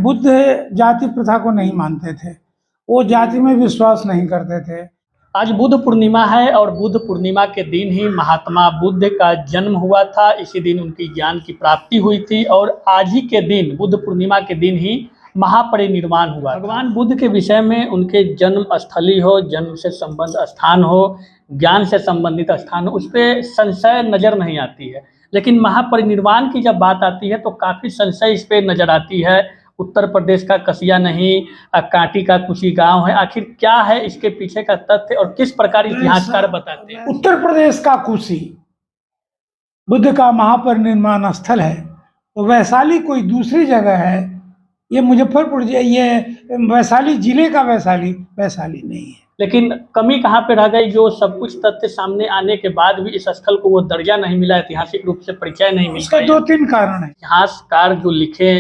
बुद्ध जाति प्रथा को नहीं मानते थे, वो जाति में विश्वास नहीं करते थे। आज बुद्ध पूर्णिमा है और बुद्ध पूर्णिमा के दिन ही महात्मा बुद्ध का जन्म हुआ था। इसी दिन उनकी ज्ञान की प्राप्ति हुई थी और आज ही के दिन बुद्ध पूर्णिमा के दिन ही महापरिनिर्वाण हुआ। भगवान बुद्ध के विषय में उनके जन्म स्थली हो, जन्म से संबंध स्थान हो, ज्ञान से संबंधित स्थान हो, उस पर संशय नज़र नहीं आती है। लेकिन महापरिनिर्वाण की जब बात आती है तो काफ़ी संशय इस पर नज़र आती है। उत्तर प्रदेश का कसिया नहीं, कांटी का कुशी गांव है, आखिर क्या है इसके पीछे का तथ्य और किस प्रकार इतिहासकार बताते हैं। उत्तर प्रदेश का कुशी बुद्ध का महापरिनिर्वाण स्थल है, तो वैशाली कोई दूसरी जगह है। ये मुजफ्फरपुर, ये वैशाली जिले का वैशाली नहीं है। लेकिन कमी कहाँ पे रह गई, जो सब कुछ तथ्य सामने आने के बाद भी इस स्थल को वो दर्जा नहीं मिला, ऐतिहासिक रूप से परिचय नहीं मिला। इसका 2-3 कारण है। इतिहासकार जो लिखे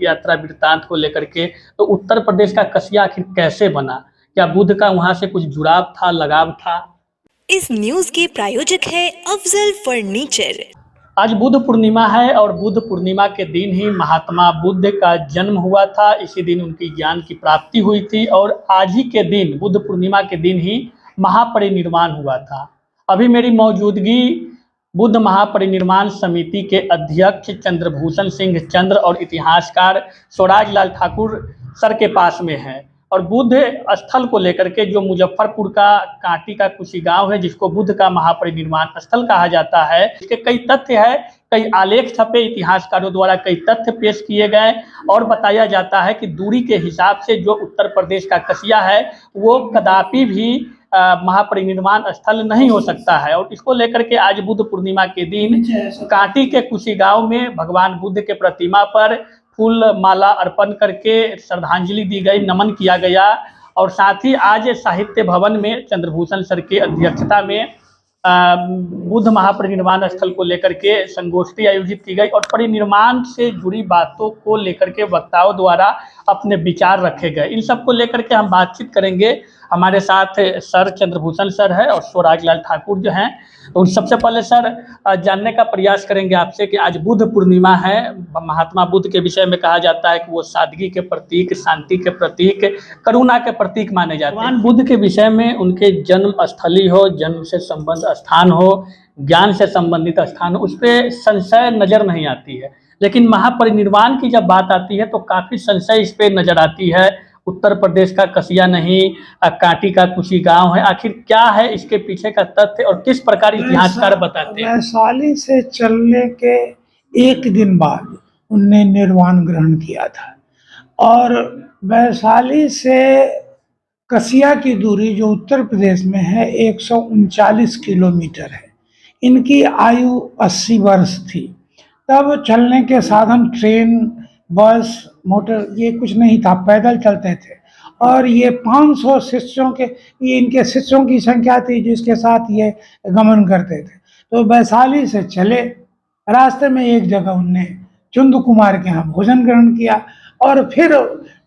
यात्रा वृत्तांत को लेकर के, तो उत्तर प्रदेश का कसिया आखिर कैसे बना, क्या बुद्ध का वहाँ से कुछ जुड़ाव था, लगाव था। इस न्यूज के प्रायोजक है अफजल फर्नीचर। आज बुद्ध पूर्णिमा है और बुद्ध पूर्णिमा के दिन ही महात्मा बुद्ध का जन्म हुआ था। इसी दिन उनकी ज्ञान की प्राप्ति हुई थी और आज ही के दिन बुद्ध पूर्णिमा के दिन ही महापरिनिर्वाण हुआ था। अभी मेरी मौजूदगी बुद्ध महापरिनिर्वाण समिति के अध्यक्ष चंद्रभूषण सिंह चंद्र और इतिहासकार स्वराज लाल ठाकुर सर के पास में है। और बुद्ध स्थल को लेकर के, जो मुजफ्फरपुर का कांटी का कुशी गांव है, जिसको बुद्ध का महापरिनिर्वाण स्थल कहा जाता है, इसके कई तथ्य है, कई आलेख छपे, इतिहासकारों द्वारा कई तथ्य पेश किए गए और बताया जाता है कि दूरी के हिसाब से जो उत्तर प्रदेश का कसिया है वो कदापि भी महापरिनिर्वाण स्थल नहीं हो सकता है। और इसको लेकर के आज बुद्ध पूर्णिमा के दिन कांटी के कुशी गांव में भगवान बुद्ध के प्रतिमा पर फूल माला अर्पण करके श्रद्धांजलि दी गई, नमन किया गया। और साथ ही आज साहित्य भवन में चंद्रभूषण सर की अध्यक्षता में बुद्ध महापरिनिर्वाण स्थल को लेकर के संगोष्ठी आयोजित की गई और परिनिर्वाण से जुड़ी बातों को लेकर के वक्ताओं द्वारा अपने विचार रखे गए। इन सब को लेकर के हम बातचीत करेंगे। हमारे साथ सर चंद्रभूषण सर है और स्वराज लाल ठाकुर जो हैं। तो सबसे पहले सर जानने का प्रयास करेंगे आपसे कि आज बुद्ध पूर्णिमा है। महात्मा बुद्ध के विषय में कहा जाता है कि वो सादगी के प्रतीक, शांति के प्रतीक, करुणा के प्रतीक माने जाते हैं। भगवान बुद्ध के विषय में उनके जन्म स्थली हो, जन्म से संबंध स्थान हो, ज्ञान से संबंधित स्थान हो, उस पर संशय नज़र नहीं आती है। लेकिन महापरिनिर्वाण की जब बात आती है तो काफ़ी संशय इस पर नज़र आती है। उत्तर प्रदेश का कसिया नहीं, कांटी का कुशी गांव है, आखिर क्या है इसके पीछे का तथ्य और किस प्रकार इतिहासकार बताते हैं। वैशाली से चलने के एक दिन बाद उनने निर्वाण ग्रहण किया था और वैशाली से कसिया की दूरी जो उत्तर प्रदेश में है 139 किलोमीटर है। इनकी आयु 80 वर्ष थी। तब चलने के साधन ट्रेन, बस, मोटर ये कुछ नहीं था, पैदल चलते थे। और ये 500 शिष्यों के, ये इनके शिष्यों की संख्या थी जिसके साथ ये गमन करते थे। तो वैशाली से चले, रास्ते में एक जगह उनने चुंद कुमार के यहाँ भोजन ग्रहण किया और फिर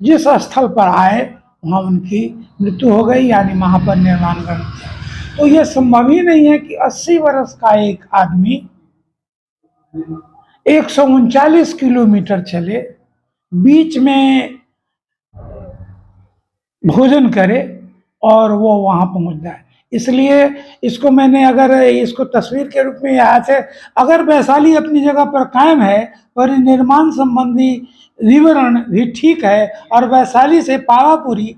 जिस स्थल पर आए वहाँ उनकी मृत्यु हो गई, यानी महापरिनिर्वाण ग्रहण किया। तो ये संभव ही नहीं है कि 80 वर्ष का एक आदमी 139 किलोमीटर चले, बीच में भोजन करे और वो वहाँ पहुँच जाए। इसलिए इसको मैंने, अगर इसको तस्वीर के रूप में याद है, अगर वैशाली अपनी जगह पर कायम है, परिनिर्वाण संबंधी विवरण भी ठीक है और वैशाली से पावापुरी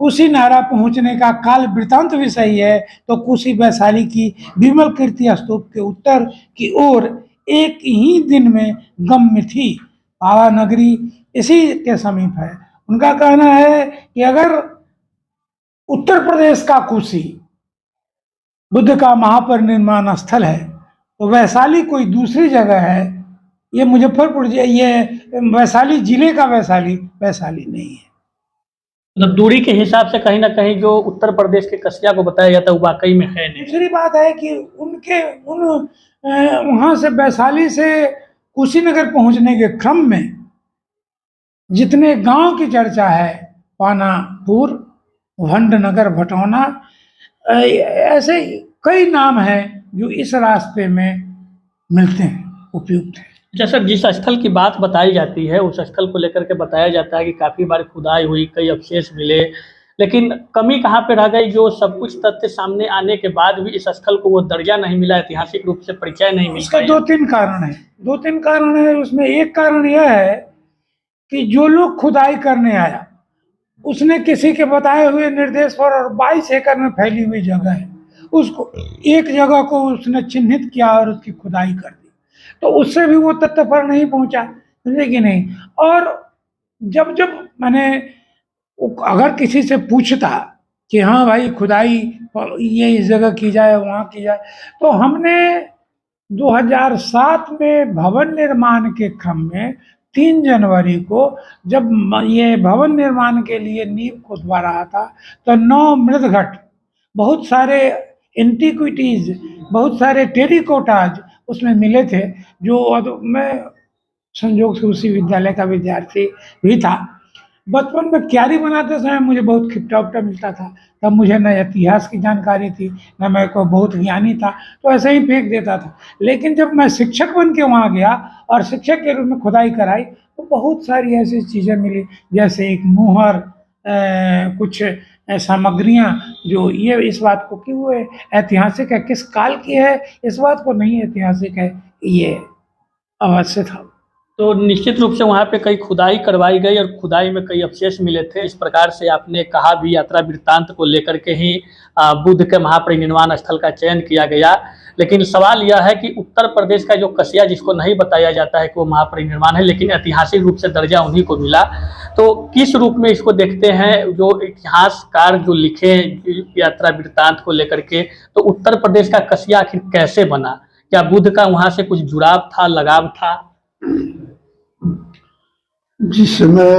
कुशीनारा पहुँचने का काल वृत्तांत भी सही है, तो कुशी वैशाली की विमल कीर्ति स्तूप के उत्तर की ओर एक ही दिन में गम्य थी। पावा नगरी इसी के समीप है। उनका कहना है कि अगर उत्तर प्रदेश का कुशी बुद्ध का महापरिनिर्वाण स्थल है तो वैशाली कोई दूसरी जगह है। ये मुजफ्फरपुर, ये वैशाली जिले का वैशाली नहीं है। मतलब दूरी के हिसाब से कहीं ना कहीं जो उत्तर प्रदेश के कसिया को बताया जाता है वो वाकई में है नहीं। दूसरी बात है कि वहाँ से वैशाली से कुशीनगर पहुँचने के क्रम में जितने गांव की चर्चा है, पानापुर, भंडनगर, भटौना, ऐसे कई नाम हैं जो इस रास्ते में मिलते हैं, उपयुक्त हैं। अच्छा सर, जिस स्थल की बात बताई जाती है उस स्थल को लेकर के बताया जाता है कि काफ़ी बार खुदाई हुई, कई अवशेष मिले, लेकिन कमी कहाँ पे रह गई जो सब कुछ तथ्य सामने आने के बाद भी इस स्थल को वो दर्जा नहीं मिला, ऐतिहासिक रूप से परिचय नहीं मिल उसका पाया? दो तीन कारण है, दो तीन कारण है उसमें। एक कारण यह है कि जो लोग खुदाई करने आया उसने किसी के बताए हुए निर्देश पर, और 22 एकड़ में फैली हुई जगह है, उसको एक जगह को उसने चिन्हित किया और उसकी खुदाई कर दी, तो उससे भी वो तथ्य पर नहीं पहुंचा, समझे कि नहीं। और जब जब मैंने अगर किसी से पूछता कि हाँ भाई खुदाई ये इस जगह की जाए वहाँ की जाए, तो हमने 2007 में भवन निर्माण के क्रम में 3 जनवरी को जब ये भवन निर्माण के लिए नींव खुदवा रहा था, तो 9 मृदघट, बहुत सारे एंटीक्विटीज, बहुत सारे टेरिकोटाज उसमें मिले थे। जो मैं संयोग से उसी विद्यालय का विद्यार्थी भी था। बचपन में क्यारी बनाते समय मुझे बहुत खिपटा उपटा मिलता था, तब मुझे न इतिहास की जानकारी थी, न मैं को बहुत ज्ञानी था, तो ऐसे ही फेंक देता था। लेकिन जब मैं शिक्षक बन के वहाँ गया और शिक्षक के रूप में खुदाई कराई, तो बहुत सारी ऐसी चीज़ें मिली, जैसे एक मुहर, कुछ सामग्रियाँ, जो ये इस बात को कि वो ऐतिहासिक है, किस काल की है इस बात को नहीं ऐतिहासिक है, ये अवश्य था। तो निश्चित रूप से वहाँ पे कई खुदाई करवाई गई और खुदाई में कई अवशेष मिले थे। इस प्रकार से आपने कहा भी, यात्रा वृत्तांत को लेकर के ही बुद्ध के महापरिनिर्वाण स्थल का चयन किया गया। लेकिन सवाल यह है कि उत्तर प्रदेश का जो कसिया, जिसको नहीं बताया जाता है कि वो महापरिनिर्वाण है, लेकिन ऐतिहासिक रूप से दर्जा उन्हीं को मिला, तो किस रूप में इसको देखते हैं जो इतिहासकार जो लिखे यात्रा वृत्तांत को लेकर के, तो उत्तर प्रदेश का कसिया आखिर कैसे बना? क्या बुद्ध का वहाँ से कुछ जुड़ाव था, लगाव था? जिस समय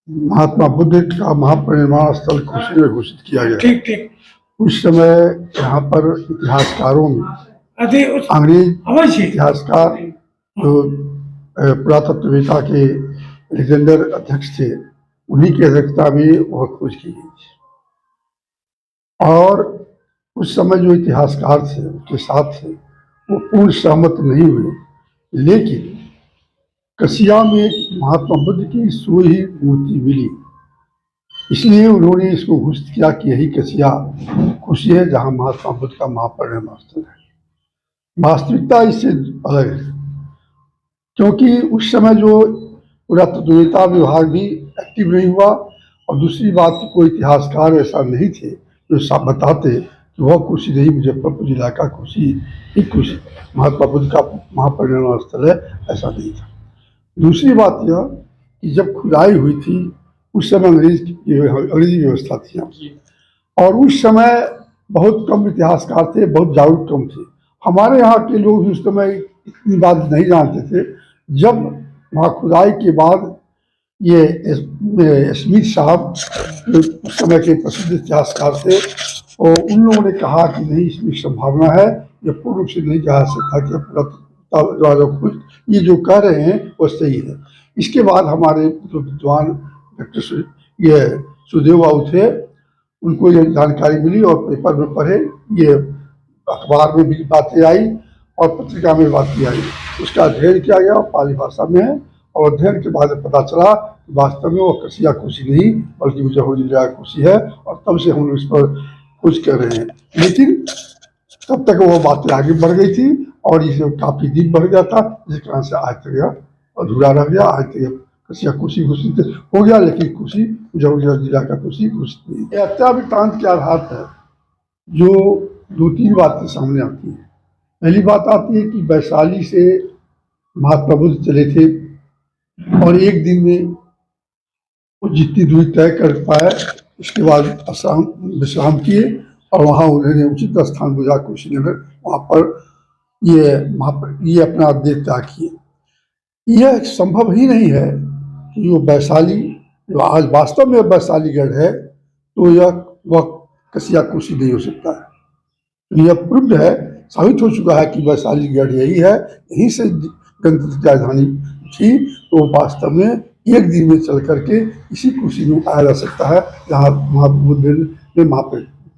महात्मा बुद्ध का महापरिनिर्वाण स्थल कुशी में घोषित किया गया, ठीक ठीक, उस समय यहाँ पर इतिहासकारों में अंग्रेज अवश्य इतिहासकार जो पुरातत्ववेता के एलेक्जेंडर अध्यक्ष थे, उन्हीं की अध्यक्षता में वह खोज की गई थी। और उस समय जो इतिहासकार थे उसके साथ थे, वो पूर्ण सहमत नहीं हुए, लेकिन कसिया में महात्मा बुद्ध की सोई मूर्ति मिली, इसलिए उन्होंने इसको घोषित किया कि यही कसिया कुशी है जहाँ महात्मा बुद्ध का महापरिनिर्वाण स्थल है। वास्तविकता इससे अलग है, क्योंकि उस समय जो पुरातत्ववेता विभाग भी एक्टिव नहीं हुआ, और दूसरी बात की कोई इतिहासकार ऐसा नहीं थे जो सब बताते कि वह कुशी नहीं, मुजफ्फरपुर जिला का कुशी ही कुशी महात्मा बुद्ध का महापरिनिर्वाण स्थल है, ऐसा नहीं था। दूसरी बात यह कि जब खुदाई हुई थी उस समय अंग्रेजी व्यवस्था थी, और उस समय बहुत कम इतिहासकार थे, बहुत जागरूक कम थे। हमारे यहाँ के लोग भी उस समय इतनी बात नहीं जानते थे। जब वहाँ खुदाई के बाद ये स्मिथ साहब उस समय के प्रसिद्ध इतिहासकार थे, और उन लोगों ने कहा कि नहीं, इसमें संभावना है, ये पूर्ण रूप से नहीं जा सकता कि पूरा ये जो कह रहे हैं वो सही है। इसके बाद हमारे जो विद्वान डॉक्टर ये सुदेव बाबू थे, उनको ये जानकारी मिली और पेपर में पढ़े, ये अखबार में भी बातें आई और पत्रिका में बातें आई। उसका अध्ययन किया गया, पाली भाषा में है, और अध्ययन के बाद पता चला कि वास्तव में वो कसिया कुशी नहीं बल्कि मुजफ्फरपुर जिला का कुशी है, और तब से हम इस पर कुछ कर रहे हैं। लेकिन तब तक वो बातें आगे बढ़ गई थी और इसे काफ़ी दिन बढ़ गया था, जिस कारण से आज तक अधूरा रह गया। आज तक कसिया कुशी घोषित हो गया, लेकिन कुशी मुजफ्फरपुर जिला का कुशी घोषित नहीं। यात्रा वृत्तांत के आधार पर जो दो तीन बातें सामने आती हैं। पहली बात आती है कि वैशाली से महात्मा बुद्ध चले थे और एक दिन में वो जितनी दूरी तय कर पाए उसके बाद विश्राम किए, और वहाँ उन्होंने उचित स्थान बुझा कुशीनगर, वहाँ पर ये अपना देह त्याग किए। यह संभव ही नहीं है कि वो वैशाली जो आज वास्तव में वैशालीगढ़ है, तो वह कसिया कुशी नहीं हो सकता है। यह प्रूव्ड है, साबित हो चुका है कि वैशालीगढ़ यही है, यहीं से गणतंत्र राजधानी थी। तो वास्तव में एक दिन में चल करके इसी कुशी में आया जा सकता है जहाँ बुद्ध ने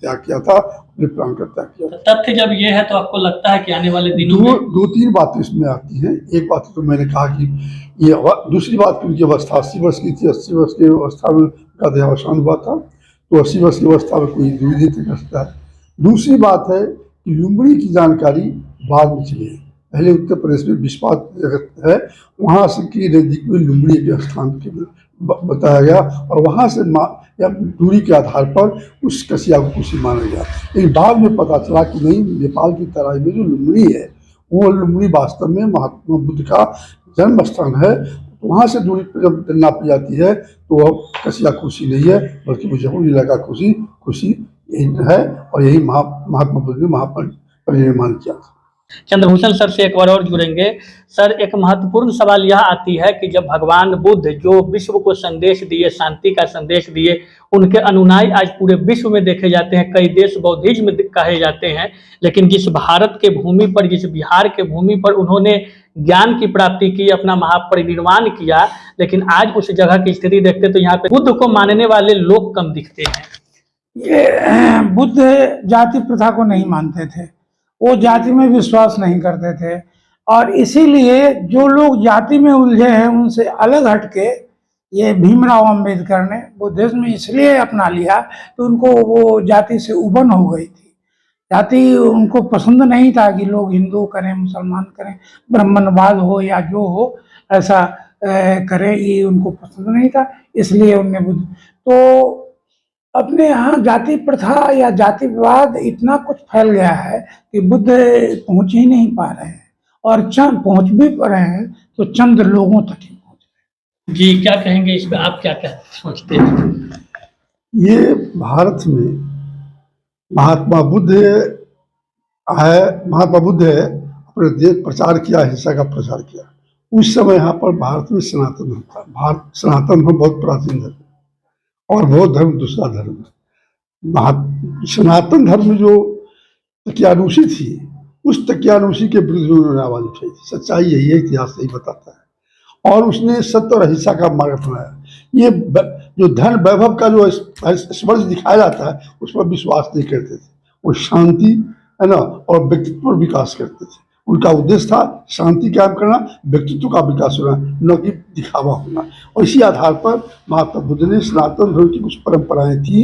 त्याग किया था, अपने प्राण का त्याग किया था। तथ्य जब ये है तो आपको लगता है कि आने वाले दिनों दो में दो तीन बातें इसमें आती हैं। एक बात तो मैंने कहा कि दूसरी बात उनकी अवस्था 80 वर्ष की थी। 80 वर्ष की अवस्था में का देहावसान हुआ था, तो 80 वर्ष की अवस्था में कोई द्विविधित कर सकता है। दूसरी बात है कि लुम्बिनी की जानकारी बाद में चली है। पहले उत्तर प्रदेश में बिस्वात जगह है, वहाँ से की नजदीक में लुम्बिनी के स्थान के बताया गया, और वहाँ से या दूरी के आधार पर उस कसिया को कुशी माना गया। लेकिन बाद में पता चला कि नहीं, नेपाल की तराई में जो लुम्बिनी है, वो लुम्बिनी वास्तव में महात्मा बुद्ध का जन्म स्थान है। वहाँ से दूरी पर जब नापी जाती है तो वह कसिया कुशी नहीं है, बल्कि मुजफ्फरपुर जिला का कुशी यही है, और यही महात्मा बुद्ध ने महापरिनिर्वाण किया था। चंद्रभूषण सर से एक बार और जुड़ेंगे। सर, एक महत्वपूर्ण सवाल यह आती है कि जब भगवान बुद्ध जो विश्व को संदेश दिए, शांति का संदेश दिए, उनके अनुयायी आज पूरे विश्व में देखे जाते हैं, कई देश बौद्धिज्म कहे जाते हैं, लेकिन जिस भारत के भूमि पर, जिस बिहार के भूमि पर उन्होंने ज्ञान की प्राप्ति की, अपना महापरिनिर्वाण किया, लेकिन आज उस जगह की स्थिति देखते तो यहाँ पे बुद्ध को मानने वाले लोग कम दिखते हैं। ये बुद्ध जाति प्रथा को नहीं मानते थे, वो जाति में विश्वास नहीं करते थे, और इसीलिए जो लोग जाति में उलझे हैं उनसे अलग हटके ये भीमराव अंबेडकर ने बुद्धिज्म इसलिए अपना लिया कि उनको वो जाति से उबन हो गई थी। जाति उनको पसंद नहीं था कि लोग हिंदू करें, मुसलमान करें, ब्राह्मणवाद हो या जो हो, ऐसा करें, ये उनको पसंद नहीं था। इसलिए उनने बुद्ध तो अपने यहाँ जाति प्रथा या जातिवाद इतना कुछ फैल गया है कि बुद्ध पहुंच ही नहीं पा रहे हैं, और चंद पहुंच भी पा रहे हैं तो चंद लोगों तक ही पहुंच रहे हैं। जी, क्या कहेंगे इस पे, आप क्या सोचते हैं? ये भारत में महात्मा बुद्ध है, अपने देश प्रचार किया, हिंसा का प्रचार किया। उस समय यहाँ पर भारत में सनातन धर्म था। सनातन धर्म बहुत प्राचीन धर्म और बौद्ध धर्म दूसरा धर्म है। सनातन धर्म जो तकियानुशी थी, उस तकियानुशी के विरुद्ध उन्होंने आवाज उठाई थी। सच्चाई यही है, इतिहास यही बताता है, और उसने सत्य और अहिंसा का मार्ग अपनाया। ये जो धन वैभव का जो स्पर्श दिखाया जाता है, उस पर विश्वास नहीं करते थे। वो शांति है ना, और व्यक्तित्व पर विकास करते थे। उनका उद्देश्य था शांति कायम करना, व्यक्तित्व का विकास होना, न कि दिखावा होना। और इसी आधार पर महात्मा बुद्ध ने सनातन धर्म की कुछ परंपराएं थी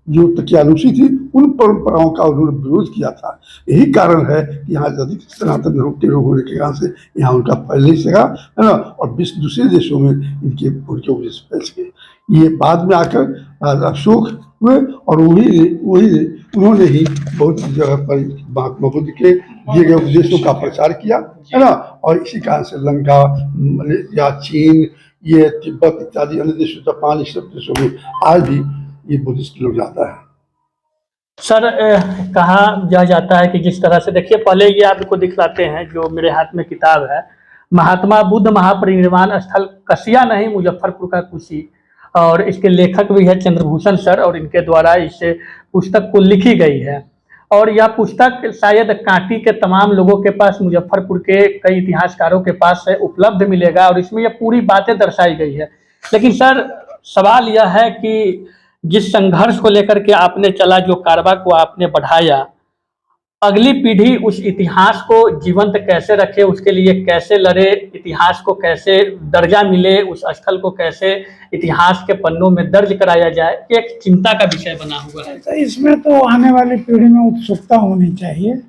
जो तकियानुशी थी, उन परंपराओं का उन्होंने विरोध किया था। यही कारण है कि यहाँ अधिक सनातन धर्म के लोग होने के कारण से यहाँ उनका फैल नहीं सका, है ना, और दूसरे देशों में उनके वजह से फैल सके। ये बाद में आकर अशोक हुए, और वही उन्होंने ही बहुत जगह पर महात्मा बुद्ध के दिए गए उपदेशों का प्रचार किया, है ना, और इसी कारण से लंका या चीन, ये तिब्बत इत्यादि अन्य देशों, जापान, इस सब देशों में आज भी ये बुद्धिस्ट लोग जाता है। सर, कहा जा जाता है कि जिस तरह से, देखिए पहले ये आपको दिखलाते हैं, जो मेरे हाथ में किताब है, महात्मा बुद्ध महापरिनिर्वाण स्थल कसिया नहीं, मुजफ्फरपुर का कुशी, और इसके लेखक भी है चंद्रभूषण सर, और इनके द्वारा इस पुस्तक को लिखी गई है। और यह पुस्तक शायद कांटी के तमाम लोगों के पास, मुजफ्फरपुर के कई इतिहासकारों के पास उपलब्ध मिलेगा, और इसमें यह पूरी बातें दर्शाई गई है। लेकिन सर, सवाल यह है कि जिस संघर्ष को लेकर के आपने चला, जो कारवा को आपने बढ़ाया, अगली पीढ़ी उस इतिहास को जीवंत कैसे रखे, उसके लिए कैसे लड़े, इतिहास को कैसे दर्जा मिले, उस स्थल को कैसे इतिहास के पन्नों में दर्ज कराया जाए, एक चिंता का विषय बना हुआ है। तो इसमें तो आने वाली पीढ़ी में उत्सुकता होनी चाहिए,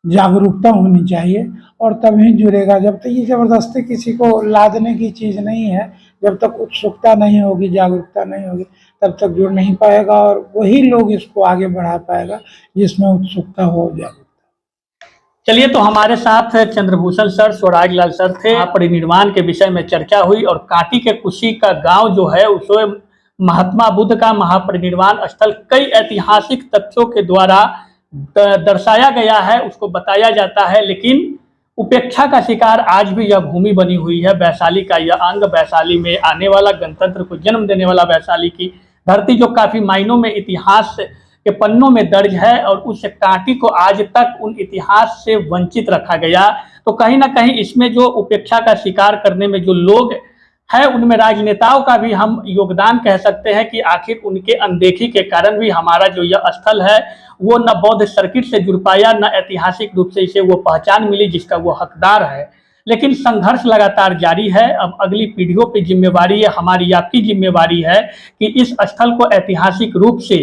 जागरूकता होनी चाहिए, और तभी जुड़ेगा। जब तक ये जबरदस्ती किसी को लादने की चीज़ नहीं है, जब तक उत्सुकता नहीं होगी, जागरूकता नहीं होगी, तब तक जुड़ नहीं पाएगा, और वही लोग इसको आगे बढ़ा पाएगा जिसमें उत्सुकता हो, जागरूकता। चलिए, तो हमारे साथ चंद्रभूषण सर, स्वराज लाल सर थे। परिनिर्वाण के विषय में चर्चा हुई, और कांटी के कुशी का गांव जो है, उसमें महात्मा बुद्ध का महापरिनिर्वाण स्थल कई ऐतिहासिक तथ्यों के द्वारा दर्शाया गया है, उसको बताया जाता है। लेकिन उपेक्षा का शिकार आज भी यह भूमि बनी हुई है। वैशाली का यह अंग, वैशाली में आने वाला, गणतंत्र को जन्म देने वाला वैशाली की धरती, जो काफी मायनों में इतिहास के पन्नों में दर्ज है, और उस कांटी को आज तक उन इतिहास से वंचित रखा गया। तो कहीं ना कहीं इसमें जो उपेक्षा का शिकार करने में जो लोग है उनमें राजनेताओं का भी हम योगदान कह सकते हैं कि आखिर उनके अनदेखी के कारण भी हमारा जो यह स्थल है वो न बौद्ध सर्किट से जुड़ पाया, न ऐतिहासिक रूप से इसे वो पहचान मिली जिसका वो हकदार है। लेकिन संघर्ष लगातार जारी है। अब अगली पीढ़ियों की जिम्मेवारी है, हमारी आपकी जिम्मेवारी है कि इस स्थल को ऐतिहासिक रूप से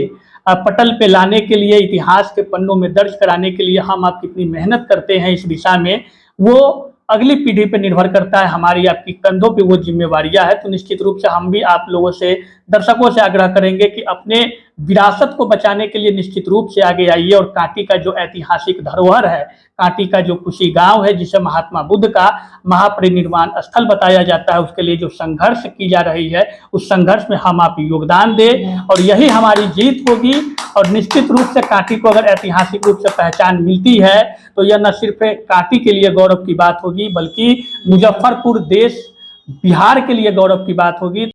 पटल पे लाने के लिए, इतिहास के पन्नों में दर्ज कराने के लिए हम आप कितनी मेहनत करते हैं इस दिशा में, वो अगली पीढ़ी पे निर्भर करता है। हमारी आपकी कंधों पे वो जिम्मेवारियां है। तो निश्चित रूप से हम भी आप लोगों से, दर्शकों से आग्रह करेंगे कि अपने विरासत को बचाने के लिए निश्चित रूप से आगे आइए और कांटी का जो ऐतिहासिक धरोहर है, कांटी का जो कुशी गांव है जिसे महात्मा बुद्ध का महापरिनिर्वाण स्थल बताया जाता है, उसके लिए जो संघर्ष की जा रही है उस संघर्ष में हम आप योगदान दें और यही हमारी जीत होगी। और निश्चित रूप से कांटी को अगर ऐतिहासिक रूप से पहचान मिलती है तो यह न सिर्फ कांटी के लिए गौरव की बात होगी बल्कि मुजफ्फरपुर देश, बिहार के लिए गौरव की बात होगी।